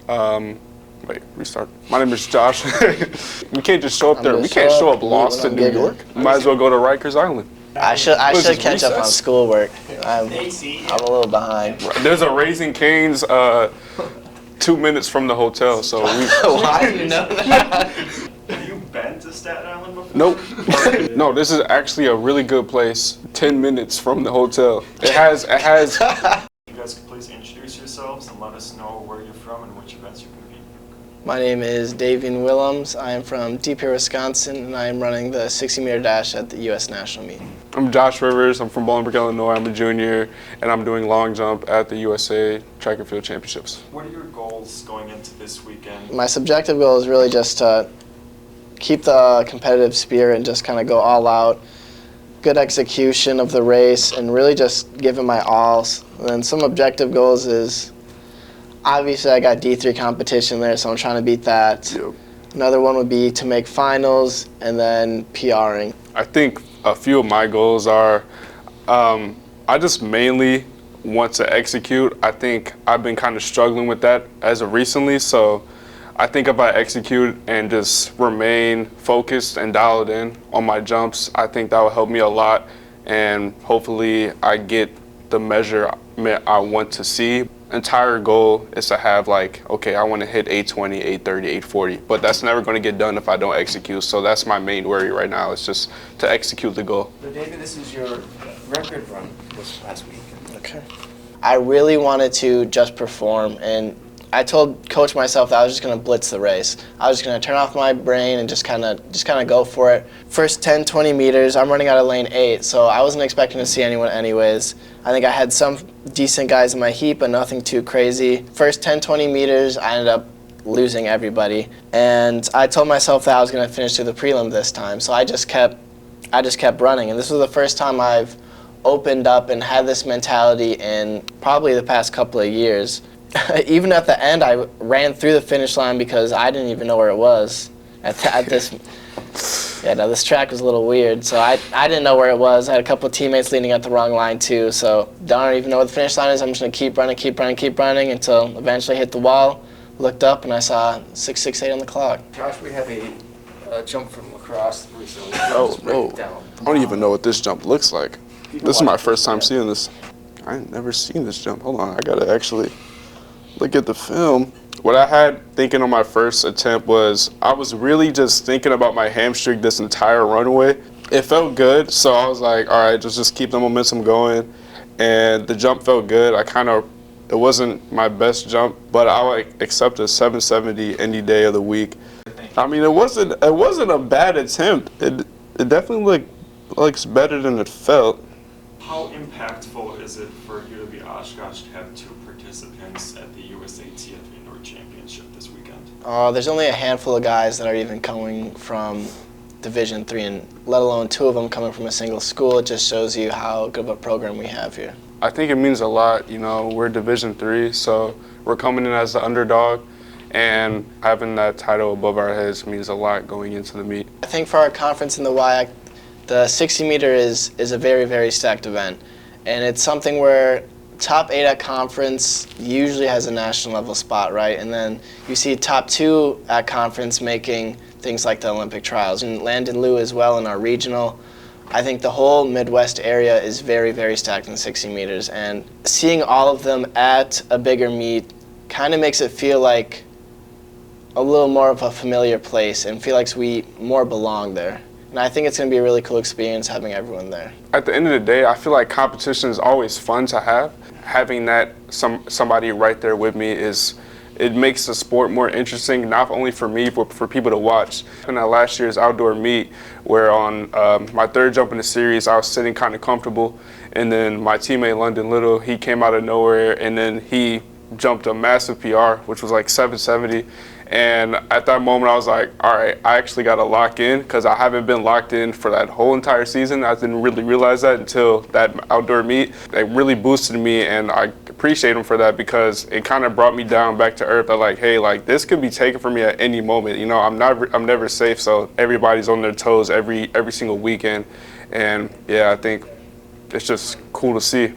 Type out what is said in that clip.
Wait, restart. My name is Josh. We can't just show up there. We can't show up lost in New York. Might as well go to Rikers Island. I should catch up on schoolwork. I'm a little behind. There's a Raising Cane's 2 minutes from the hotel, so we. Why do you know that? Have you been to Staten Island before? Nope. No, this is actually a really good place. 10 minutes from the hotel. It has. You guys could please introduce yourselves and let us know where you're from and which events you're competing in. My name is Davian Willems. I am from Deep here, Wisconsin, and I am running the 60-meter dash at the U.S. National meet. I'm Josh Rivers. I'm from Bolingbrook, Illinois. I'm a junior, and I'm doing long jump at the USA Track and Field Championships. What are your goals going into this weekend? My subjective goal is really just to keep the competitive spirit and just kind of go all out. Good execution of the race and really just give it my all. And then some objective goals is, obviously I got D3 competition there, so I'm trying to beat that. Yep. Another one would be to make finals and then PRing. I think a few of my goals are, I just mainly want to execute. I think I've been kind of struggling with that as of recently, so I think if I execute and just remain focused and dialed in on my jumps, I think that will help me a lot, and hopefully I get the measurement I want to see. Entire goal is to have okay, I want to hit 820, 830, 840, but that's never going to get done if I don't execute. So that's my main worry right now, is just to execute the goal. So David, this is your record run this last week. Okay. I really wanted to just perform, and I told coach myself that I was just going to blitz the race. I was just going to turn off my brain and just kind of go for it. First 10, 20 meters, I'm running out of lane 8, so I wasn't expecting to see anyone anyways. I think I had some decent guys in my heat, but nothing too crazy. First 10, 20 meters, I ended up losing everybody. And I told myself that I was going to finish through the prelim this time, so I just kept running. And this was the first time I've opened up and had this mentality in probably the past couple of years. Even at the end, I ran through the finish line because I didn't even know where it was. This track was a little weird, so I didn't know where it was. I had a couple of teammates leading at the wrong line too, so don't even know where the finish line is. I'm just going to keep running until eventually hit the wall, looked up, and I saw 6:68 on the clock. Josh, we have a jump from lacrosse recently. Oh, I don't even know what this jump looks like. This is my first time seeing this. I ain't never seen this jump. Hold on, I got to actually look at the film. What I had thinking on my first attempt was I was really just thinking about my hamstring this entire runway. It felt good, so I was like, all right, just keep the momentum going. And the jump felt good. It wasn't my best jump, but I would accept a 770 any day of the week. I mean, it wasn't a bad attempt. It definitely looks better than it felt. How impactful is it for UW-Oshkosh to have 2 participants at the USATF Indoor Championship this weekend? There's only a handful of guys that are even coming from Division III, and let alone 2 of them coming from a single school. It just shows you how good of a program we have here. I think it means a lot. We're Division III, so we're coming in as the underdog, and having that title above our heads means a lot going into the meet. I think for our conference in the WIAC, the 60-meter is a very, very stacked event, and it's something where top 8 at conference usually has a national level spot, right? And then you see top 2 at conference making things like the Olympic trials. And Landon Liu as well in our regional. I think the whole Midwest area is very, very stacked in 60 meters, and seeing all of them at a bigger meet kind of makes it feel like a little more of a familiar place and feel like we more belong there. And I think it's going to be a really cool experience having everyone there. At the end of the day, I feel like competition is always fun to have. Having that somebody right there with me it makes the sport more interesting, not only for me, but for people to watch. In that last year's outdoor meet, where on my 3rd jump in the series, I was sitting kind of comfortable, and then my teammate London Little, he came out of nowhere, and then he jumped a massive PR, which was like 770. And at that moment, I was like, all right, I actually got to lock in, because I haven't been locked in for that whole entire season. I didn't really realize that until that outdoor meet. It really boosted me, and I appreciate him for that, because it kind of brought me down back to earth. I'm like, hey, this could be taken from me at any moment. I'm never safe, so everybody's on their toes every single weekend. And yeah, I think it's just cool to see.